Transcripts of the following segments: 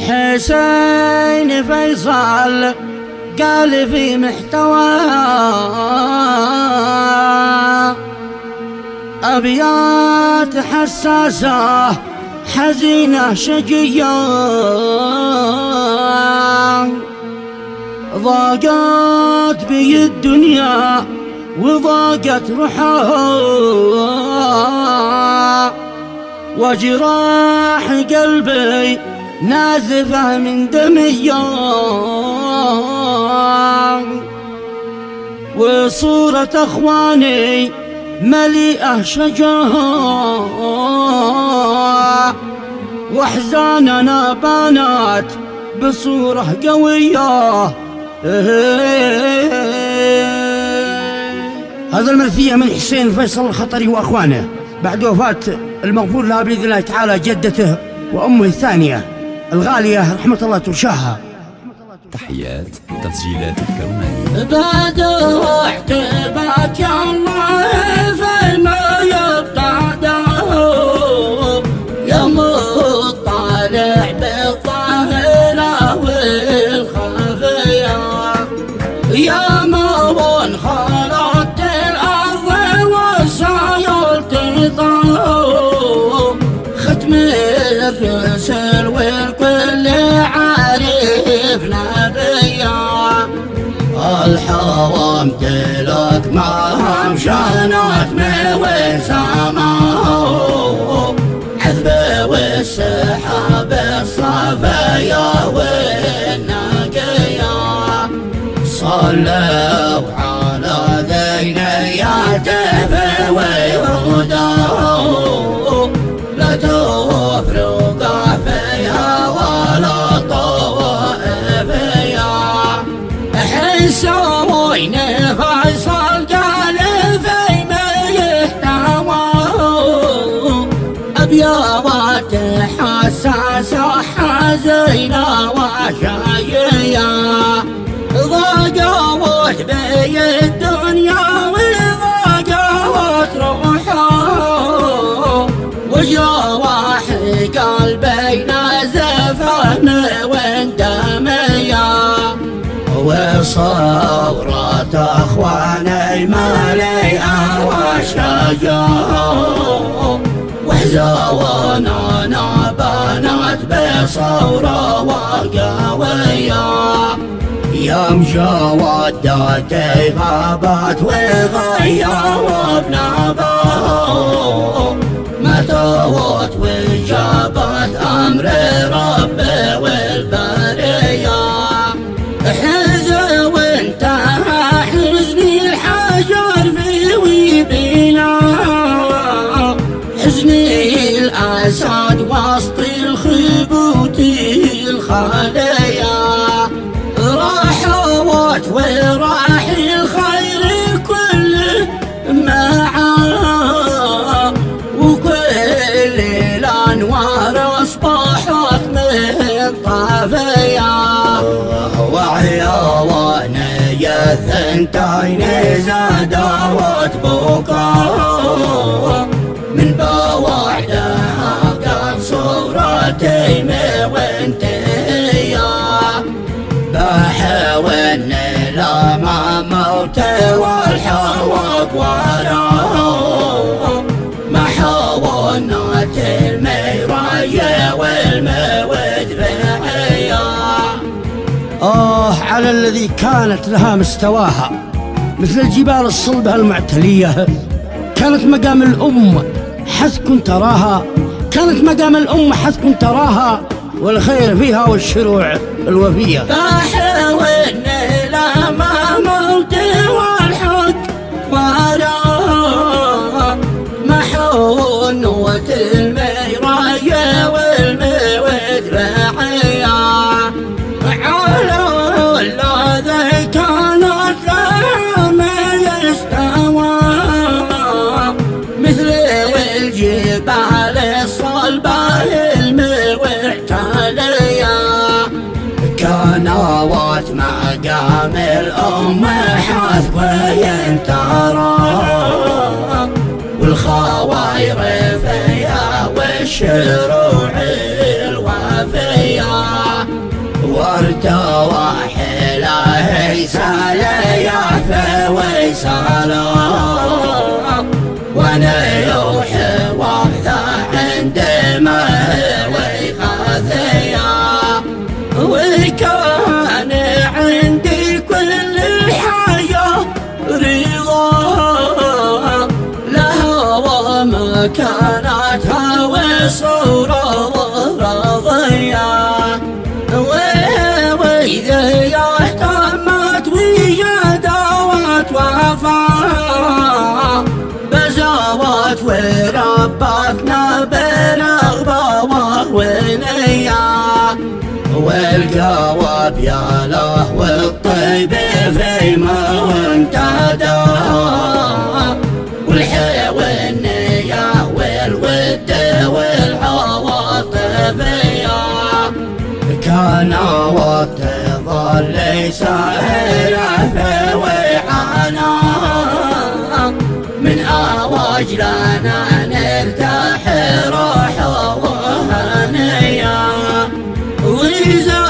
حسين فيصل قال في محتوى أبيات حساسة حزينة شقية ضاقت بي الدنيا وضاقت روحها وجراح قلبي نازفة من دمي وصورة أخواني مليئة شجاها واحزاننا بانت بصورة قوية. هذا المرثية من حسين فيصل الخطري وأخوانه بعد وفاة المغفور لها بإذن الله تعالى جدته وأمه الثانية الغالية رحمة الله ترشاها. تحيات تسجيلات الكونية. بعد احتباك الله فما يبقى داو يا مطالع بالظاهرة والخفية يا مون خلقت الأرض وسايلت الضوء ختم الرسل والكل عارفنا الحرام دلك معهم شانات وسماء عذب والسحاب الصفايا والنقيا صلوا على ذينيات ويهوداه لا تفرق فيها ولا طوائفيا حسين فيصل قال في ما يهتوى أبيضات حساسة حزينة وشاية ضاقت بي الدنيا وضاقت روحها وجراح قلبي نازفة واندمية وصورة أخواني مليئة وشجاعة وحزاننا بنات بصورة وقوية يوم جودتي غابت وغيرنا بها متوت وجابت أمر رب والبرية حزن وانتهى حزني الحجر في ويبينا حزني الأسد وسط الخبوط الخالية راحوت وراح الخير كله معاه وكل الأنوار أصبحت من طافية وعيوني الثنتين زادت بكاء من بوعدها قد صورتي وانتهيا بحاول لما موت والحوق وراه محاولات الميراية والمود بعيا على الذي كانت لها مستواها مثل الجبال الصلبة المعتلية كانت مقام الأم حث كنت تراها كانت مقام الأم حث كنت تراها والخير فيها والشروع الوفية فحاولنا لما موت والحق وراه محاولات الميراية والمود بعيا على الذي كانت لها ما يستوى مثل الجبال الصلبة المعتلية كنوات مقام الأم حث وينترى والخواير فيها والشروع الوفية وارتوى حله سال يا فويسالا وانا يوحي وحده عندما ويخاثيا وكان عندي كل حاجة رضا لها وما كانت هوى صورة راضية وإذا اهتمت وجدوت وفاء بزوت وربتنا برغبة ونية والجواب يا له والطيب فيما انتدى والحياة والنية والود والعواطف كان وتظل ليس هرف وعنا من أواج لنا نرتاح روح وهنيا وإذا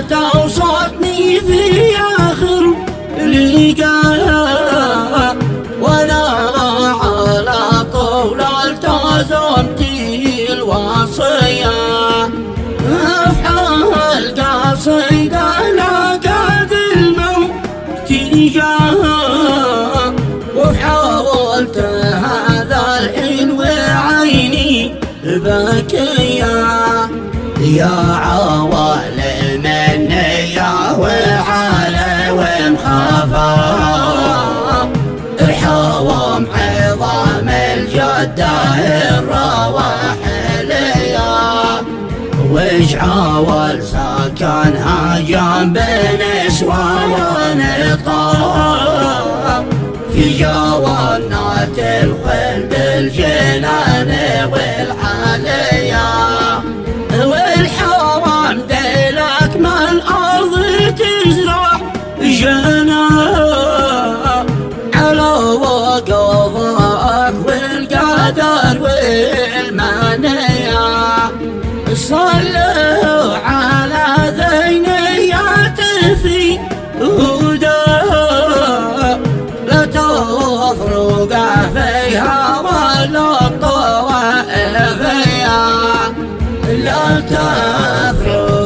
توصتني في آخر لقاها وأنا على طول التزمت الوصية أفعال قصيدة لقد الموت جاها وحاولت هذا الحين وعيني بكيا يا عوالم النية وحالة ومخافة ارحوم عظام الجدة الرواحلية واجعل سكنها جنب نسوة ونطاق في جوانات الخلد الجنان والحالية والحرام ديلك ما الأرض تزرع جناها على وقضاءك والقدر والمنية صلوا على ذينيات في هداها لا تفرق فيها ولا الطوائف لا تفرق